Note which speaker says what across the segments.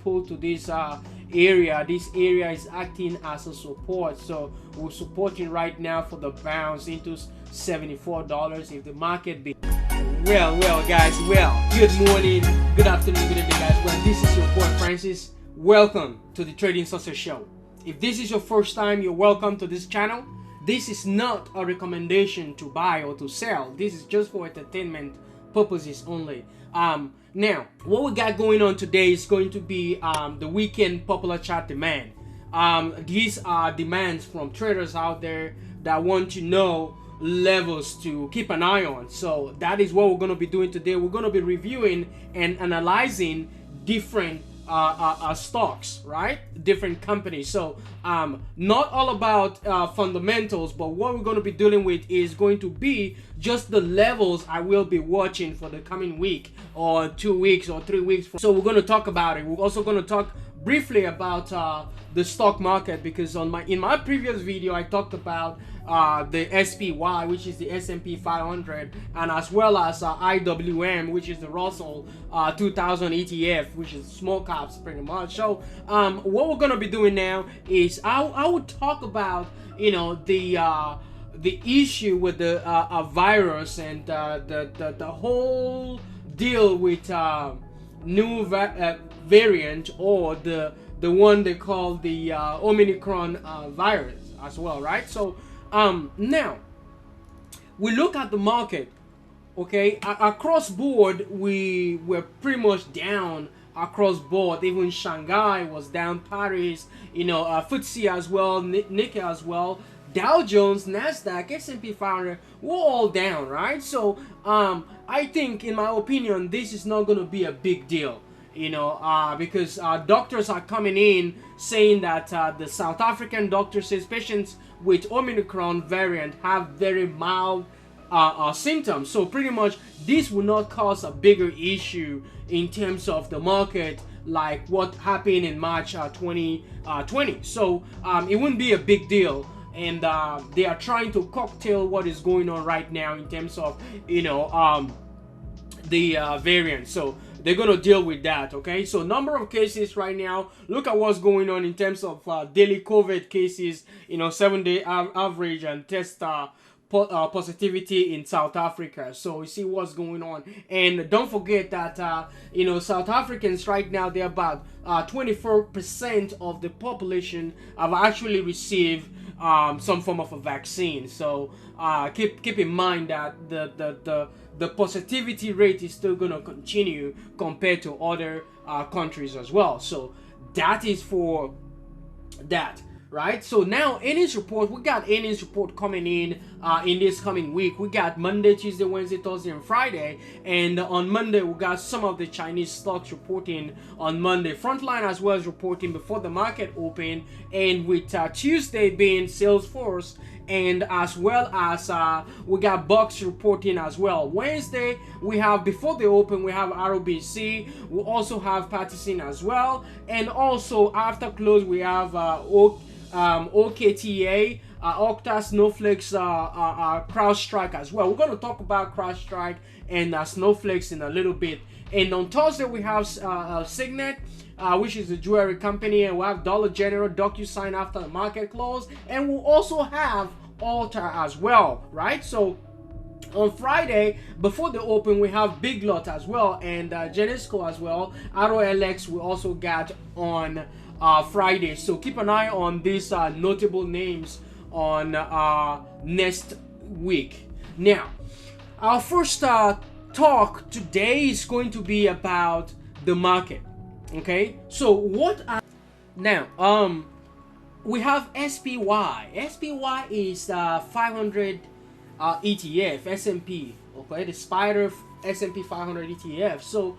Speaker 1: pull to this area. This area is acting as a support, so we're supporting right now for the bounce into $74 if the market be well guys, good morning, good afternoon, good evening guys. Well, this is your boy Francis. Welcome to the Trading Success Show. If this is your first time, you're welcome to this channel. This is not a recommendation to buy or to sell. This is just for entertainment purposes only. Now what we got going on today is going to be the weekend popular chart demand. These are demands from traders out there that want to know levels to keep an eye on. So that is what we're going to be doing today. We're going to be reviewing and analyzing different stocks, right? Different companies. So not all about fundamentals, but what we're going to be dealing with is going to be just the levels I will be watching for the coming week or 2 weeks or 3 weeks. So we're going to talk about it. We're also going to talk briefly about the stock market, because in my previous video I talked about the SPY, which is the S&P 500, and as well as IWM, which is the Russell 2000 ETF, which is small caps pretty much. So what we're gonna be doing now is I would talk about, you know, the issue with the virus and the whole deal with new variant, or the one they call the Omicron virus as well, right? So now we look at the market, okay? Across board we were pretty much down across board. Even Shanghai was down, Paris, you know, FTSE as well, Nikkei as well, Dow Jones, Nasdaq, S&P 500, we're all down, right? So I think, in my opinion, this is not going to be a big deal, you know, because doctors are coming in saying that the South African doctor says patients with Omicron variant have very mild symptoms. So pretty much this will not cause a bigger issue in terms of the market like what happened in March 2020. So it wouldn't be a big deal. And they are trying to cocktail what is going on right now in terms of, you know, the variant. So they're going to deal with that, okay? So number of cases right now, look at what's going on in terms of daily COVID cases, you know, 7-day average and test positivity in South Africa. So you see what's going on. And don't forget that, you know, South Africans right now, they're about 24% of the population have actually received some form of a vaccine. So keep in mind that the positivity rate is still going to continue compared to other countries as well. So that is for that, right? So now earnings report, we got earnings report coming in this coming week. We got Monday, Tuesday, Wednesday, Thursday, and Friday. And on Monday we got some of the Chinese stocks reporting on Monday. Frontline as well as reporting before the market open, and with Tuesday being Salesforce, and as well as we got Box reporting as well. Wednesday we have, before the open, we have ROBC. We also have Patterson as well, and also after close we have OKTA, Okta, Snowflakes, CrowdStrike as well. We're going to talk about CrowdStrike and Snowflakes in a little bit. And on Thursday we have Signet, which is a jewelry company, and we'll have Dollar General, DocuSign after the market close, and we'll also have Alta as well, right? So on Friday before the open we have Big Lot as well, and Genesco as well. ROLX we also got on Friday. So keep an eye on these notable names on next week. Now our first talk today is going to be about the market, okay? So what now we have SPY. SPY is 500 ETF, S&P, okay, the Spider S&P 500 ETF. So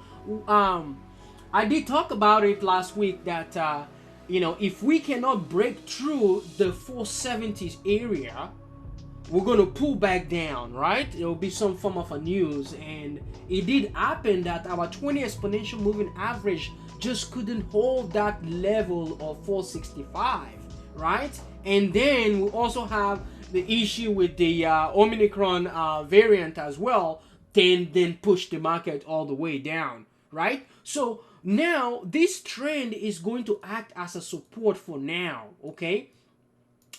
Speaker 1: I did talk about it last week that you know, if we cannot break through the 470s area, we're going to pull back down, right? It will be some form of a news. And it did happen that our 20 exponential moving average just couldn't hold that level of 465, right? And then we also have the issue with the Omicron variant as well, then push the market all the way down, right? So now this trend is going to act as a support for now. Okay,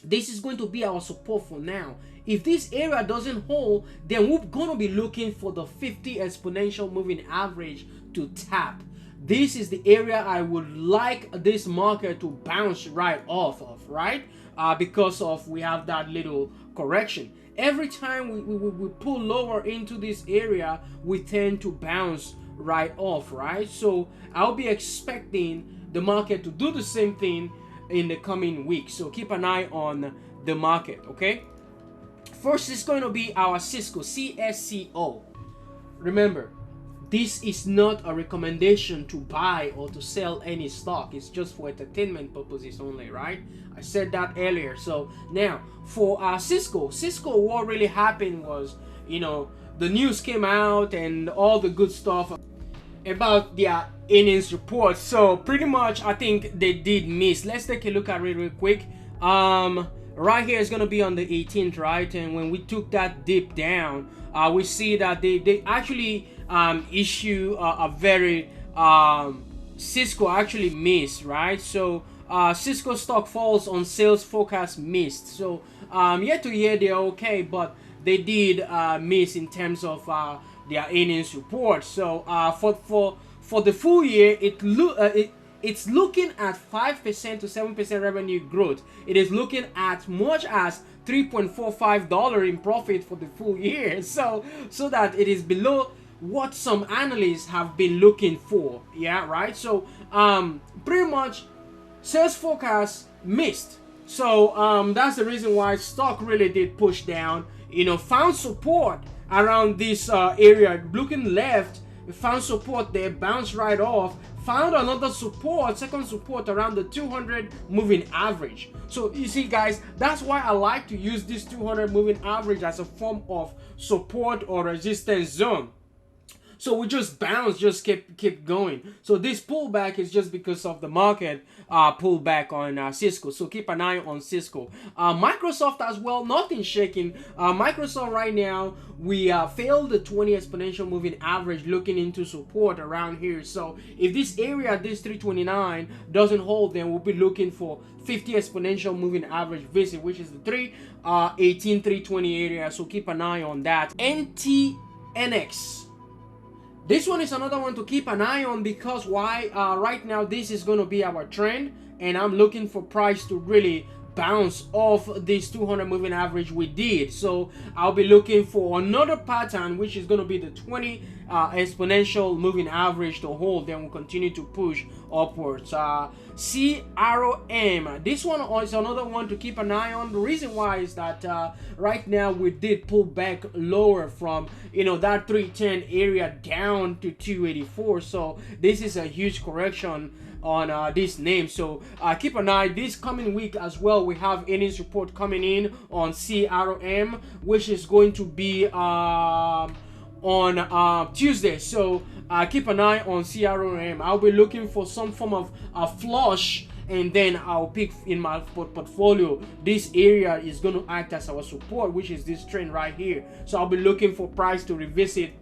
Speaker 1: this is going to be our support for now. If this area doesn't hold, then we're gonna be looking for the 50 exponential moving average to tap. This is the area I would like this market to bounce right off of, right? Because of we have that little correction. Every time we pull lower into this area, we tend to bounce right off, right? So I'll be expecting the market to do the same thing in the coming weeks. So keep an eye on the market, okay? First is going to be our Cisco, CSCO. Remember, this is not a recommendation to buy or to sell any stock. It's just for entertainment purposes only, right? I said that earlier. So now for Cisco, what really happened was, the news came out and all the good stuff about their earnings report. So pretty much I think they did miss. Let's take a look at it real quick. Right here is going to be on the 18th, right? And when we took that dip down, we see that they actually issue a very Cisco actually missed, right? So Cisco stock falls on sales forecast missed. So year to year they're okay, but they did miss in terms of their earnings report. So for the full year, it's looking at 5% to 7% revenue growth. It is looking at much as $3.45 in profit for the full year. So that it is below what some analysts have been looking for. Yeah, right. So pretty much sales forecast missed. So that's the reason why stock really did push down. Found support around this area. Looking left, found support there, bounced right off, found another support, second support around the 200 moving average. So you see guys, that's why I like to use this 200 moving average as a form of support or resistance zone. So we just bounce, just keep going. So this pullback is just because of the market pullback on Cisco. So keep an eye on Cisco. Microsoft as well, nothing shaking. Microsoft right now, we failed the 20 exponential moving average, looking into support around here. So if this area, this 329 doesn't hold, then we'll be looking for 50 exponential moving average visit, which is the 320 area. So keep an eye on that. NTNX. This one is another one to keep an eye on because why? Right now this is going to be our trend, and I'm looking for price to really bounce off this 200 moving average we did. So I'll be looking for another pattern, which is going to be the 20 exponential moving average to hold, then we'll continue to push upwards. CROM, this one is another one to keep an eye on. The reason why is that right now we did pull back lower from that 310 area down to 284. So this is a huge correction on this name. So keep an eye. This coming week as well, we have earnings report coming in on CROM, which is going to be on Tuesday. So keep an eye on CROM. I'll be looking for some form of a flush, and then I'll pick in my portfolio. This area is going to act as our support, which is this trend right here. So I'll be looking for price to revisit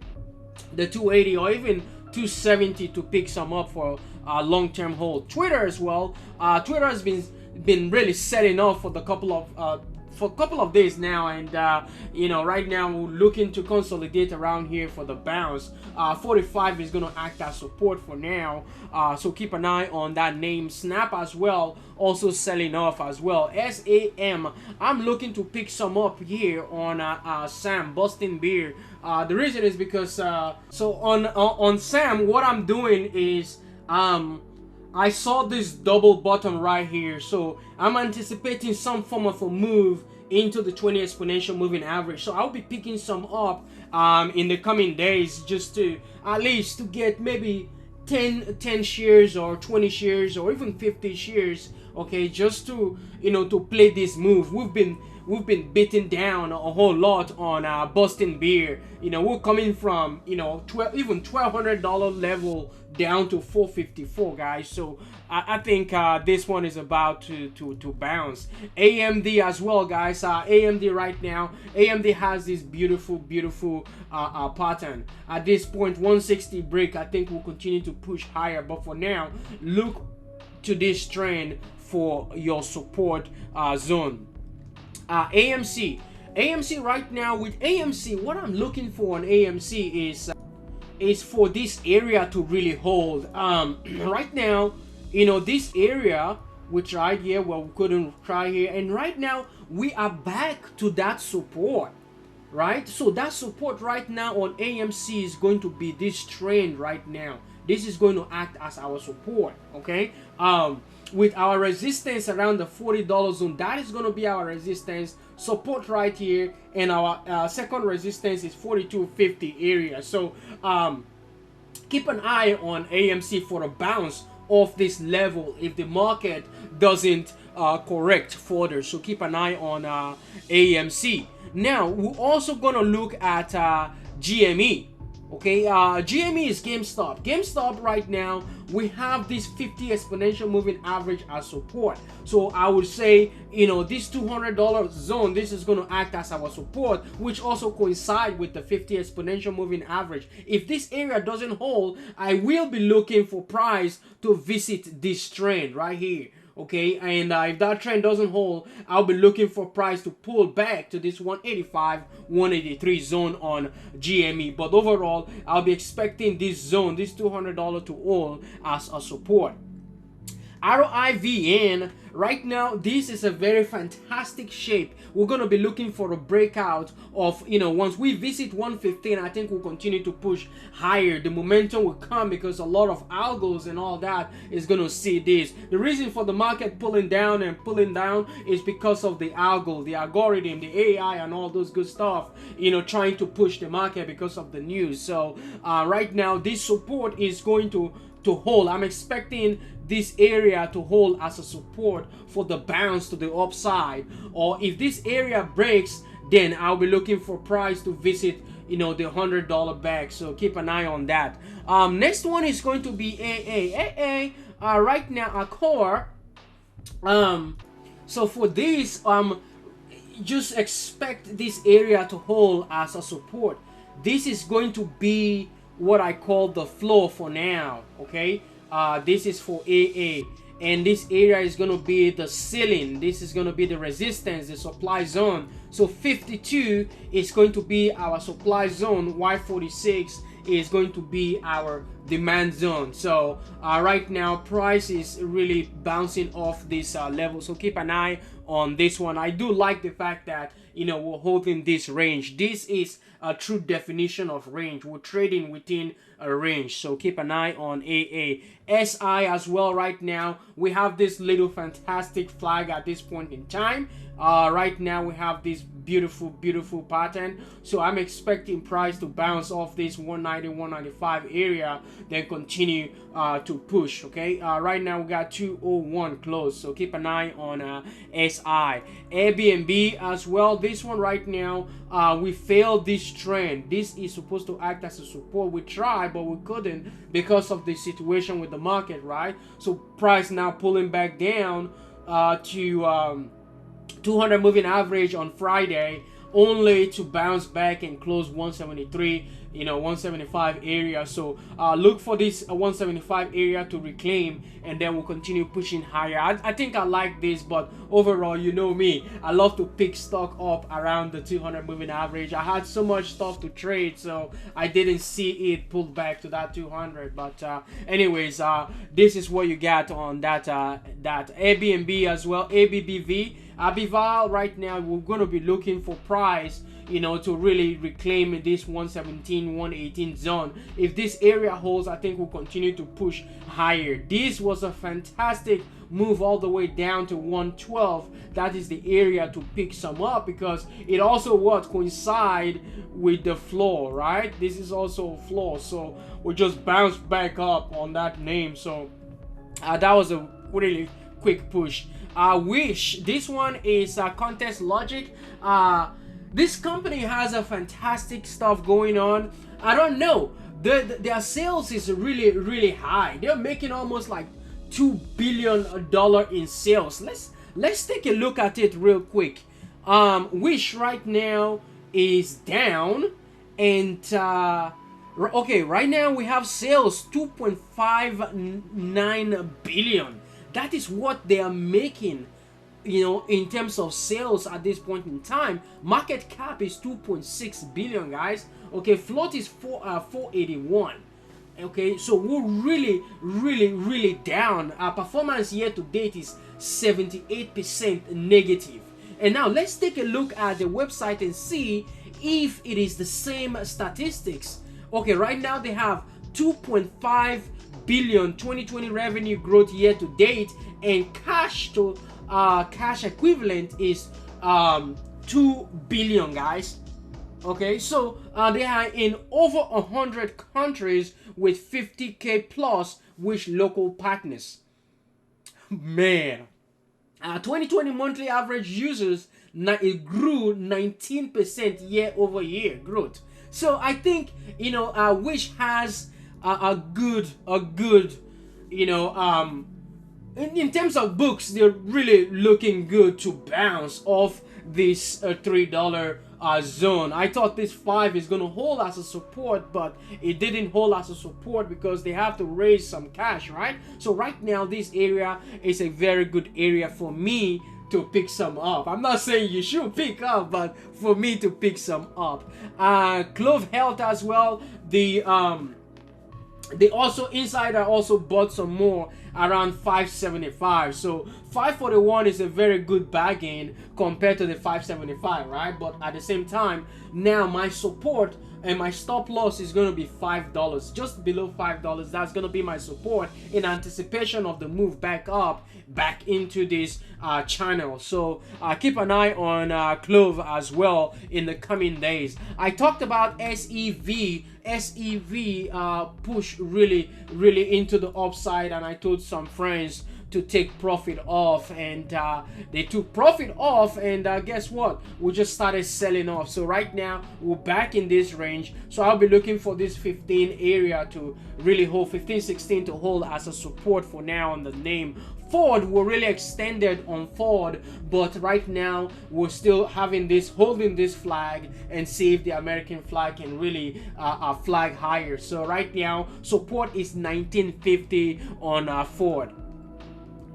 Speaker 1: the 280 or even 270 to pick some up for a long-term hold. Twitter as well. Twitter has been really selling off for a couple of days now, and right now we're looking to consolidate around here for the bounce. 45 is going to act as support for now, so keep an eye on that name. Snap as well, also selling off as well. SAM, I'm looking to pick some up here on SAM, Boston Beer. The reason is because so on SAM, what I'm doing is I saw this double bottom right here, so I'm anticipating some form of a move into the 20 exponential moving average. So I'll be picking some up in the coming days, just to at least to get maybe 10 shares or 20 shares or even 50 shares, okay, just to to play this move. We've been beaten down a whole lot on Boston Beer. We're coming from even $1,200 level down to 454, guys. So I think this one is about to bounce. AMD as well, guys. AMD right now, AMD has this beautiful pattern. At this point, 160 break, I think will continue to push higher, but for now, look to this trend for your support zone. AMC right now, with AMC, what I'm looking for on AMC is for this area to really hold. Right now, you know, this area we tried here, well, we couldn't try here, and right now we are back to that support, right? So that support right now on AMC is going to be this trend right now. This is going to act as our support, okay? With our resistance around the $40 zone, that is going to be our resistance support right here, and our second resistance is 42.50 area. So keep an eye on AMC for a bounce off this level if the market doesn't correct further. So keep an eye on AMC. Now we're also gonna look at GME. Okay, GME is GameStop. GameStop right now, we have this 50 exponential moving average as support. So I would say, you know, this $200 zone, this is going to act as our support, which also coincide with the 50 exponential moving average. If this area doesn't hold, I will be looking for price to visit this trend right here. Okay, and if that trend doesn't hold, I'll be looking for price to pull back to this 185 183 zone on GME. But overall, I'll be expecting this zone, this $200 to hold as a support. RIVN right now, this is a very fantastic shape. We're going to be looking for a breakout of, you know, once we visit 115, I think we'll continue to push higher. The momentum will come because a lot of algos and all that is going to see this. The reason for the market pulling down is because of the algo, the algorithm, the AI and all those good stuff, you know, trying to push the market because of the news. So right now, this support is going to hold. I'm expecting this area to hold as a support for the bounce to the upside, or if this area breaks, then I'll be looking for price to visit, you know, the $100 bag. So keep an eye on that. Next one is going to be AA. Right now a core. So for this, just expect this area to hold as a support. This is going to be what I call the floor for now. Okay, this is for AA, and this area is going to be the ceiling. This is going to be the resistance, the supply zone. So 52 is going to be our supply zone, while 46 is going to be our demand zone. So right now price is really bouncing off this level, so keep an eye on this one. I do like the fact that, you know, we're holding this range. This is a true definition of range. We're trading within a range, so keep an eye on AA. SI as well. Right now we have this little fantastic flag at this point in time. Right now we have this beautiful pattern, so I'm expecting price to bounce off this 190 195 area, then continue to push. Okay, right now we got 201 close, so keep an eye on SI. Airbnb as well. This one right now, we failed this trend. This is supposed to act as a support. We tried, but we couldn't because of the situation with the market, right? So price now pulling back down to 200 moving average on Friday, only to bounce back and close 173, you know, 175 area. So look for this 175 area to reclaim, and then we'll continue pushing higher. I think I like this, but overall, you know me, I love to pick stock up around the 200 moving average. I had so much stuff to trade, so I didn't see it pull back to that 200. But anyways, this is what you got on that Airbnb as well. ABBV. Abival, right now we're going to be looking for price, you know, to really reclaim this 117 118 zone. If this area holds, I think we'll continue to push higher. This was a fantastic move all the way down to 112. That is the area to pick some up, because it also coincide with the floor, right? This is also a floor, so we'll just bounce back up on that name. So that was a really quick push. Wish, this one is Contest Logic. This company has a fantastic stuff going on. I don't know, their sales is really high. They're making almost like $2 billion in sales. Let's take a look at it real quick. Which right now is down, and okay, right now we have sales 2.59 billion. That is what they are making, you know, in terms of sales at this point in time. Market cap is 2.6 billion, guys. Okay, float is 481. Okay, so we're really down. Our performance year to date is 78% negative. And now let's take a look at the website and see if it is the same statistics. Okay, right now they have 2.5 billion 2020 revenue growth year to date, and cash to cash equivalent is 2 billion, guys. Okay, so they are in over 100 countries with 50k plus with local partners. Man, 2020 monthly average users, it grew 19% year over year growth. So I think, you know, which has a good, you know, in terms of books, they're really looking good to bounce off this $3 zone. I thought this 5 is going to hold as a support, but it didn't hold as a support because they have to raise some cash, right? So right now this area is a very good area for me to pick some up. I'm not saying you should pick up, but for me to pick some up. CLOV Health as well, they also Insider also bought some more around 575. So 541 is a very good bargain compared to the 575, right? But at the same time, now my support and my stop loss is going to be $5, just below $5. That's going to be my support in anticipation of the move back up, back into this channel. So keep an eye on CLOV as well in the coming days. I talked about SEV push really into the upside, and I told some friends to take profit off, and they took profit off, and guess what, we just started selling off. So right now we're back in this range, so I'll be looking for this 15 area to really hold, 15-16 to hold as a support for now on the name. Ford, we're really extended on Ford, but right now we're still having this, holding this flag, and see if the American flag can really flag higher. So right now support is 1950 on Ford.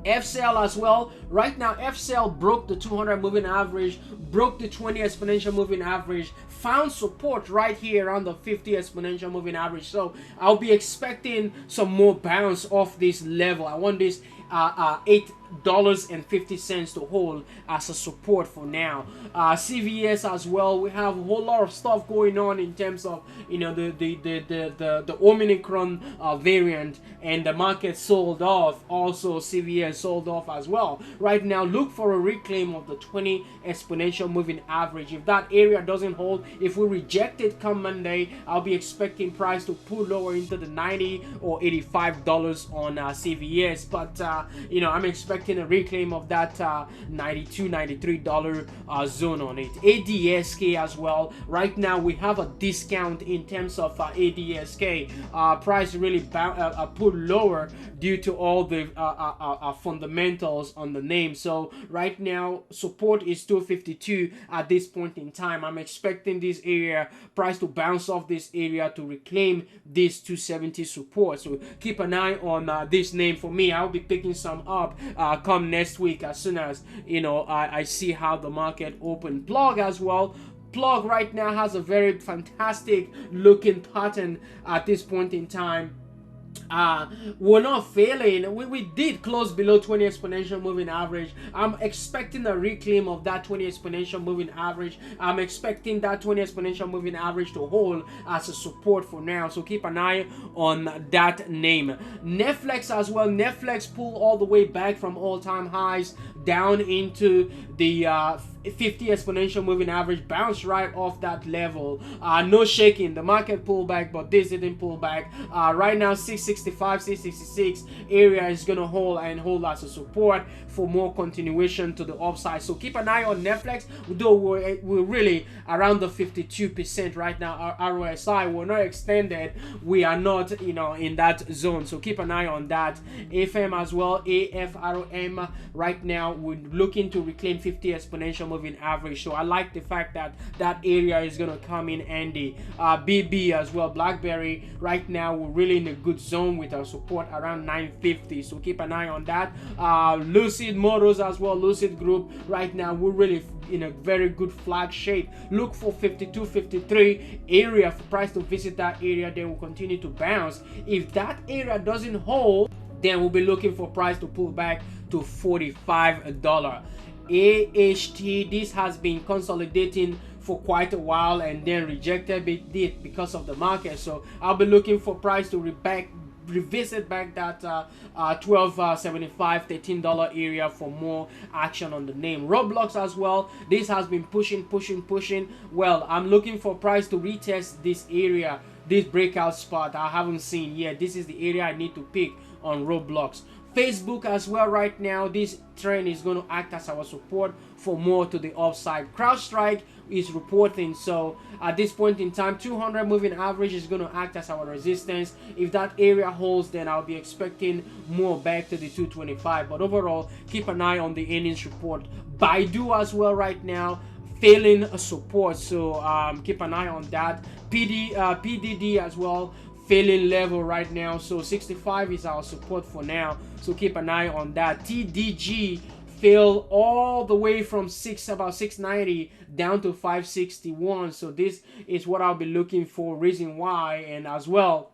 Speaker 1: FCL as well. Right now FCL broke the 200 moving average, broke the 20 exponential moving average, found support right here around the 50 exponential moving average. So I'll be expecting some more bounce off this level. I want this $8.50 to hold as a support for now. CVS as well, we have a whole lot of stuff going on in terms of, you know, the Omicron variant, and the market sold off. Also CVS sold off as well. Right now look for a reclaim of the 20 exponential moving average. If that area doesn't hold, if we reject it come Monday, I'll be expecting price to pull lower into the $90 or $85 on CVS, but you know, I'm expecting a reclaim of that $92, $93 zone on it. ADSK as well. Right now we have a discount in terms of ADSK. Price really put lower due to all the fundamentals on the name. So right now support is 252 at this point in time. I'm expecting this area price to bounce off this area to reclaim this 270 support. So keep an eye on this name. For me, I'll be picking some up come next week as soon as, you know, I see how the market open. Plug as well. Plug right now has a very fantastic looking pattern at this point in time. We're not failing. We did close below 20 exponential moving average. I'm expecting a reclaim of that 20 exponential moving average. I'm expecting that 20 exponential moving average to hold as a support for now, so keep an eye on that name. Netflix as well. Netflix pulled all the way back from all-time highs down into the 50 exponential moving average bounced right off that level. No shaking, the market pulled back, but this didn't pull back. Right now 665, 666 area is gonna hold as a support for more continuation to the upside. So keep an eye on Netflix, though we're really around the 52% right now. Our RSI, we're not extended, we are not, you know, in that zone, so keep an eye on that. AFM as well, AFROM, right now we're looking to reclaim 50 exponential moving average, so I like the fact that that area is gonna come in handy. BB as well, BlackBerry, right now we're really in a good zone with our support around 950, so keep an eye on that. Lucid Motors as well, Lucid Group, right now we're really in a very good flag shape. Look for 52, 53 area for price to visit that area, then we'll continue to bounce. If that area doesn't hold, then we'll be looking for price to pull back to $45. AHT, this has been consolidating for quite a while and then rejected it because of the market, so I'll be looking for price to revisit back that $12.75, $13 area for more action on the name. Roblox as well, this has been pushing. Well, I'm looking for price to retest this area, this breakout spot I haven't seen yet. This is the area I need to pick on Roblox. Facebook as well, right now this trend is going to act as our support for more to the upside. CrowdStrike is reporting, so at this point in time 200 moving average is going to act as our resistance. If that area holds, then I'll be expecting more back to the 225, but overall keep an eye on the earnings report. Baidu as well, right now failing a support, so keep an eye on that. PDD as well, failing level right now, so 65 is our support for now, so keep an eye on that. TDG failed all the way from about 690 down to 561, so this is what I'll be looking for, reason why, and as well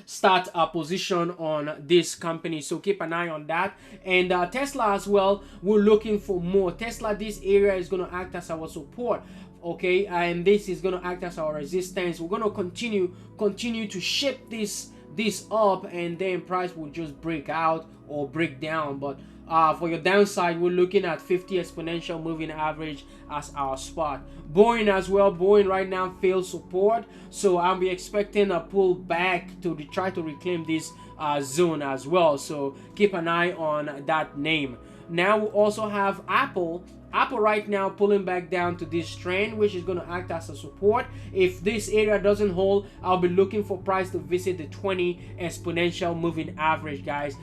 Speaker 1: start a position on this company, so keep an eye on that. And Tesla as well, we're looking for more. Tesla, this area is going to act as our support, okay, and this is going to act as our resistance. We're going to continue to shape this up, and then price will just break out or break down. But for your downside, we're looking at 50 exponential moving average as our spot. Boeing as well, Boeing right now failed support, so I'll be expecting a pull back to try to reclaim this zone as well, so keep an eye on that name. Now we also have Apple right now pulling back down to this trend, which is going to act as a support. If this area doesn't hold, I'll be looking for price to visit the 20 exponential moving average, guys.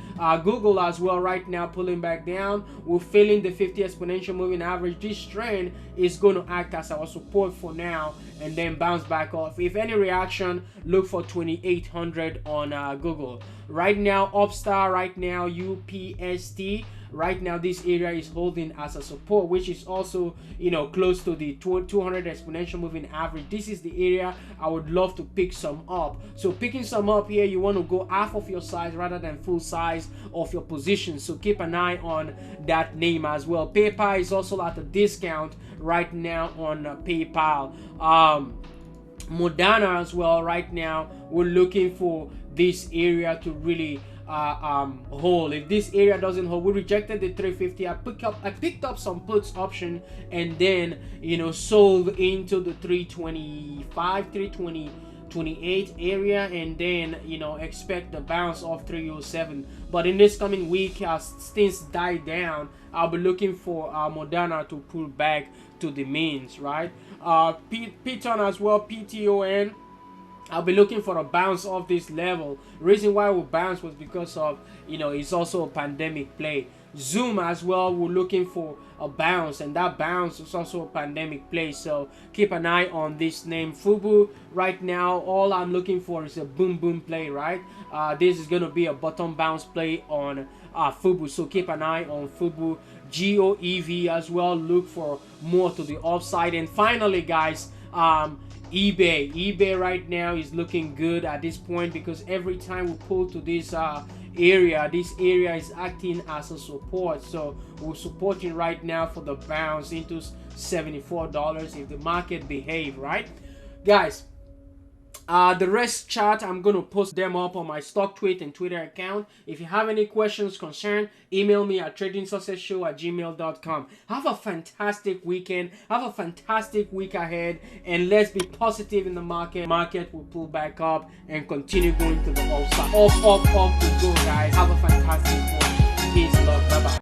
Speaker 1: Google as well, right now pulling back down. We're failing the 50 exponential moving average. This trend is going to act as our support for now and then bounce back off. If any reaction, look for 2800 on Google. Right now, Upstar, right now, UPST, right now this area is holding as a support, which is also, you know, close to the 200 exponential moving average. This is the area I would love to pick some up. So picking some up here, you want to go half of your size rather than full size of your position, so keep an eye on that name as well. PayPal is also at a discount right now on PayPal. Moderna as well, right now we're looking for this area to really hold. If this area doesn't hold, we rejected the 350. I picked up some puts option and then, you know, sold into the 325, 328 area, and then, you know, expect the bounce of 307. But in this coming week, as things die down, I'll be looking for Moderna to pull back to the means, right? Piton as well, PTON, I'll be looking for a bounce off this level. Reason why we bounce was because of, you know, it's also a pandemic play. Zoom as well, we're looking for a bounce, and that bounce is also a pandemic play, so keep an eye on this name. Fubu, right now all I'm looking for is a boom play, right? This is going to be a bottom bounce play on Fubu, so keep an eye on Fubu. GOEV as well, look for more to the upside. And finally, guys, eBay right now is looking good at this point, because every time we pull to this area is acting as a support, so we're supporting right now for the bounce into $74 if the market behave, right, guys? The rest chart, I'm gonna post them up on my stock tweet and Twitter account. If you have any questions, concern, email me at tradingsuccessshow@gmail.com. Have a fantastic weekend. Have a fantastic week ahead, and let's be positive in the market. Market will pull back up and continue going to the upside. Up we go, guys. Have a fantastic one. Peace, love, bye bye.